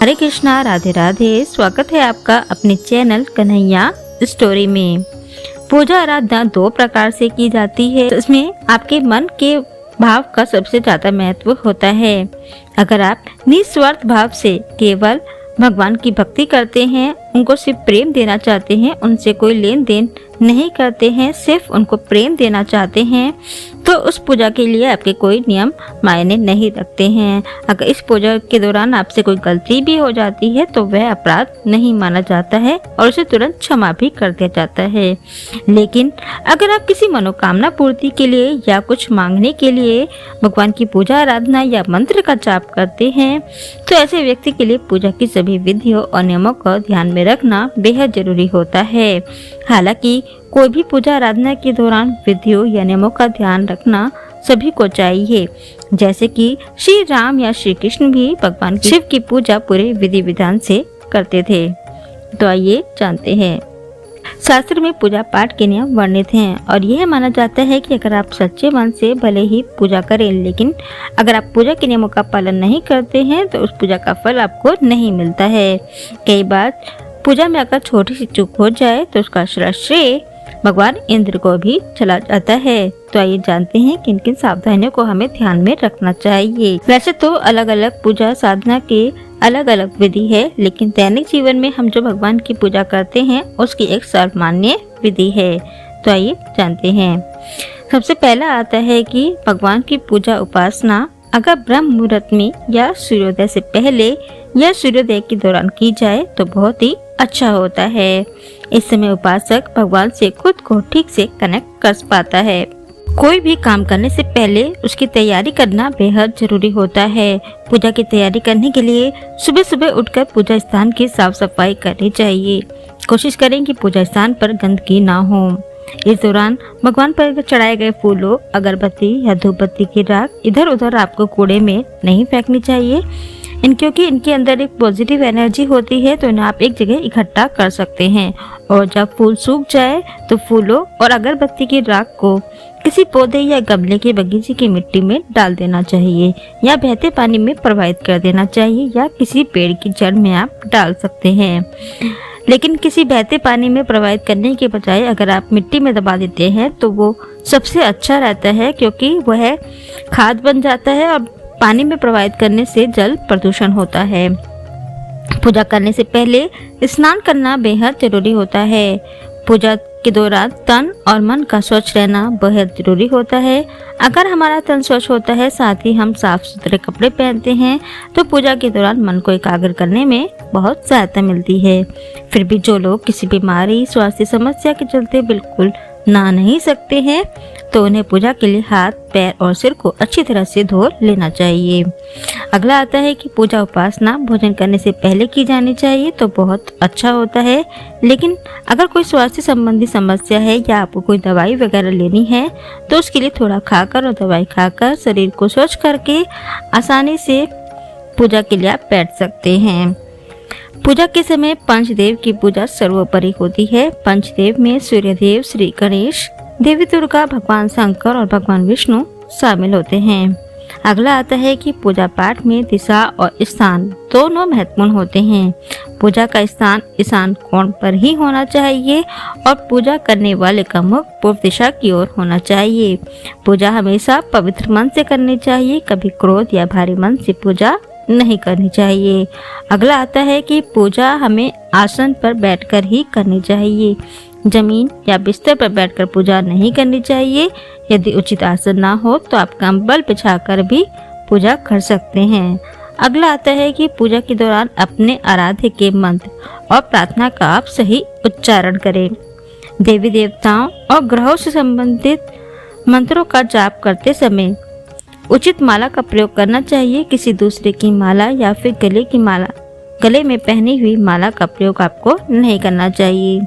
हरे कृष्णा, राधे राधे। स्वागत है आपका अपने चैनल कन्हैया स्टोरी में। पूजा आराधना दो प्रकार से की जाती है। इसमें आपके मन के भाव का सबसे ज्यादा महत्व होता है। अगर आप निस्वार्थ भाव से केवल भगवान की भक्ति करते हैं, उनको सिर्फ प्रेम देना चाहते हैं, उनसे कोई लेन देन नहीं करते हैं, सिर्फ उनको प्रेम देना चाहते हैं, तो उस पूजा के लिए आपके कोई नियम मायने नहीं रखते हैं। अगर इस पूजा के दौरान आपसे कोई गलती भी हो जाती है तो वह अपराध नहीं माना जाता है और उसे तुरंत क्षमा भी कर दिया जाता है। लेकिन अगर आप किसी मनोकामना पूर्ति के लिए या कुछ मांगने के लिए भगवान की पूजा आराधना या मंत्र का जाप करते हैं, तो ऐसे व्यक्ति के लिए पूजा की सभी विधियों और नियमों को ध्यान में रखना बेहद जरूरी होता है। हालांकि कोई भी पूजा आराधना के दौरान विधियों या नियमों का ध्यान रखना सभी को चाहिए। जैसे कि श्री राम या श्री कृष्ण भी भगवान शिव की पूजा पूरे विधि विधान से करते थे। तो आइए जानते हैं। शास्त्र में पूजा पाठ के नियम वर्णित हैं और यह माना जाता है कि अगर आप सच्चे मन से भले ही पूजा करें, लेकिन अगर आप पूजा के नियमों का पालन नहीं करते हैं तो उस पूजा का फल आपको नहीं मिलता है। कई बार पूजा में अगर छोटी सी चूक हो जाए तो उसका श्रेय भगवान इंद्र को भी चला जाता है। तो आइए जानते हैं किन किन सावधानियों को हमें ध्यान में रखना चाहिए। वैसे तो अलग अलग पूजा साधना के अलग अलग विधि है, लेकिन दैनिक जीवन में हम जो भगवान की पूजा करते हैं उसकी एक सर्वमान्य विधि है। तो आइए जानते हैं। सबसे पहला आता है कि भगवान की पूजा उपासना अगर ब्रह्म मुहूर्त में या सूर्योदय से पहले या सूर्योदय के दौरान की जाए तो बहुत ही अच्छा होता है। इस समय उपासक भगवान से खुद को ठीक से कनेक्ट कर पाता है। कोई भी काम करने से पहले उसकी तैयारी करना बेहद जरूरी होता है। पूजा की तैयारी करने के लिए सुबह सुबह उठकर पूजा स्थान की साफ सफाई करनी चाहिए। कोशिश करें कि पूजा स्थान पर गंदगी ना हो। इस दौरान भगवान पर चढ़ाए गए फूलों, अगरबत्ती या धूपबत्ती की राख इधर उधर आपको कूड़े में नहीं फेंकनी चाहिए। क्योंकि इनके अंदर एक पॉजिटिव एनर्जी होती है, तो इन्हें आप एक जगह इकट्ठा कर सकते हैं। और जब फूल सूख जाए तो फूलों और अगरबत्ती की राख को किसी पौधे या गमले के बगीचे की मिट्टी में डाल देना चाहिए या बहते पानी में प्रवाहित कर देना चाहिए या किसी पेड़ की जड़ में आप डाल सकते हैं। लेकिन किसी बहते पानी में प्रवाहित करने के बजाय अगर आप मिट्टी में दबा देते हैं तो वो सबसे अच्छा रहता है, क्योंकि वह खाद बन जाता है और पानी में प्रवाहित करने से जल प्रदूषण होता है। पूजा करने से पहले स्नान करना बेहद जरूरी होता है। पूजा के दौरान तन और मन का स्वच्छ रहना बेहद जरूरी होता है। अगर हमारा तन स्वच्छ होता है, साथ ही हम साफ सुथरे कपड़े पहनते हैं, तो पूजा के दौरान मन को एकाग्र करने में बहुत सहायता मिलती है। फिर भी जो लोग किसी बीमारी, स्वास्थ्य समस्या के चलते बिल्कुल नहा नहीं सकते हैं, तो उन्हें पूजा के लिए हाथ, पैर और सिर को अच्छी तरह से धो लेना चाहिए। अगला आता है कि पूजा उपासना भोजन करने से पहले की जानी चाहिए तो बहुत अच्छा होता है। लेकिन अगर कोई स्वास्थ्य संबंधी समस्या है या आपको कोई दवाई वगैरह लेनी है, तो उसके लिए थोड़ा खाकर और दवाई खाकर शरीर को स्वच्छ करके आसानी से पूजा के लिए आप बैठ सकते हैं। पूजा के समय पंचदेव की पूजा सर्वोपरि होती है। पंचदेव में सूर्यदेव, श्री गणेश, देवी दुर्गा, भगवान शंकर और भगवान विष्णु शामिल होते हैं। अगला आता है कि पूजा पाठ में दिशा और स्थान दोनों महत्वपूर्ण होते हैं। पूजा का स्थान ईशान कोण पर ही होना चाहिए और पूजा करने वाले का मुख पूर्व दिशा की ओर होना चाहिए। पूजा हमेशा पवित्र मन से करनी चाहिए, कभी क्रोध या भारी मन से पूजा नहीं करनी चाहिए। अगला आता है कि पूजा हमें आसन पर बैठकर ही करनी चाहिए। जमीन या बिस्तर पर बैठकर पूजा नहीं करनी चाहिए। यदि उचित आसन ना हो तो आप कंबल बिछाकर भी पूजा कर सकते हैं। अगला आता है कि पूजा के दौरान अपने आराध्य के मंत्र और प्रार्थना का आप सही उच्चारण करें। देवी देवताओं और ग्रहों से संबंधित मंत्रों का जाप करते समय उचित माला का प्रयोग करना चाहिए। किसी दूसरे की माला या फिर गले में पहनी हुई माला का प्रयोग आपको नहीं करना चाहिए।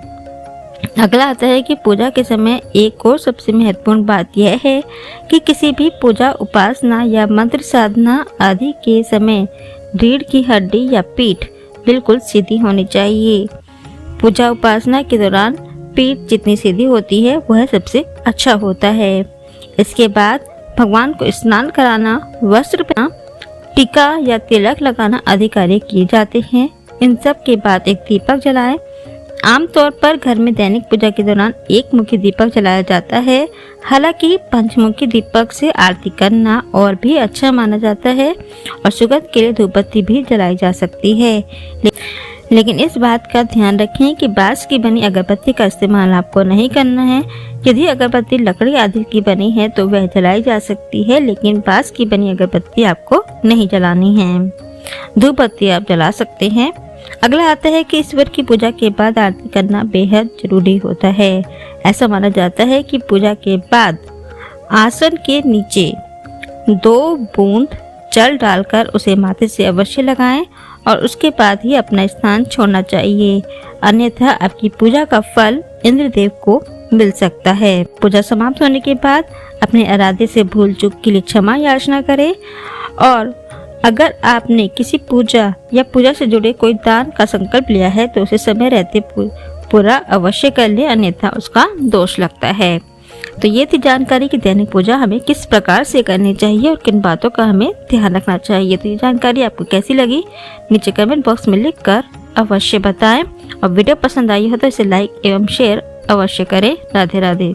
अगला आता है कि पूजा के समय एक और सबसे महत्वपूर्ण बात यह है कि किसी भी पूजा उपासना या मंत्र साधना आदि के समय रीढ़ की हड्डी या पीठ बिल्कुल सीधी होनी चाहिए। पूजा उपासना के दौरान पीठ जितनी सीधी होती है वह सबसे अच्छा होता है। इसके बाद भगवान को स्नान कराना, वस्त्र पहनाना टीका या तिलक लगाना आदि कार्य किए जाते हैं। इन सब के बाद एक दीपक जलाएं। आमतौर पर घर में दैनिक पूजा के दौरान एक मुखी दीपक जलाया जाता है। हालांकि पंचमुखी दीपक से आरती करना और भी अच्छा माना जाता है और सुगंध के लिए धूप बत्ती भी जलाई जा सकती है। लेकिन इस बात का ध्यान रखें कि बांस की बनी अगरबत्ती का इस्तेमाल आपको नहीं करना है। यदि अगरबत्ती लकड़ी आदि की बनी है तो वह जलाई जा सकती है, लेकिन बांस की बनी अगरबत्ती आपको नहीं जलानी है। धूप बत्ती आप जला सकते हैं। अगला आता है कि ईश्वर की पूजा के बाद आरती करना बेहद जरूरी होता है। ऐसा माना जाता है कि पूजा के बाद आसन के नीचे 2 बूंद जल डालकर उसे माथे से अवश्य लगाएं और उसके बाद ही अपना स्थान छोड़ना चाहिए, अन्यथा आपकी पूजा का फल इंद्रदेव को मिल सकता है। पूजा समाप्त होने के बाद अपने आराध्य से भूल चूक के लिए क्षमा याचना करें और अगर आपने किसी पूजा या पूजा से जुड़े कोई दान का संकल्प लिया है तो उसे समय रहते पूरा अवश्य कर ले, अन्यथा उसका दोष लगता है। तो ये थी जानकारी कि दैनिक पूजा हमें किस प्रकार से करनी चाहिए और किन बातों का हमें ध्यान रखना चाहिए। तो ये जानकारी आपको कैसी लगी नीचे कमेंट बॉक्स में लिखकर अवश्य बताएं और वीडियो पसंद आई हो तो इसे लाइक एवं शेयर अवश्य करें। राधे राधे।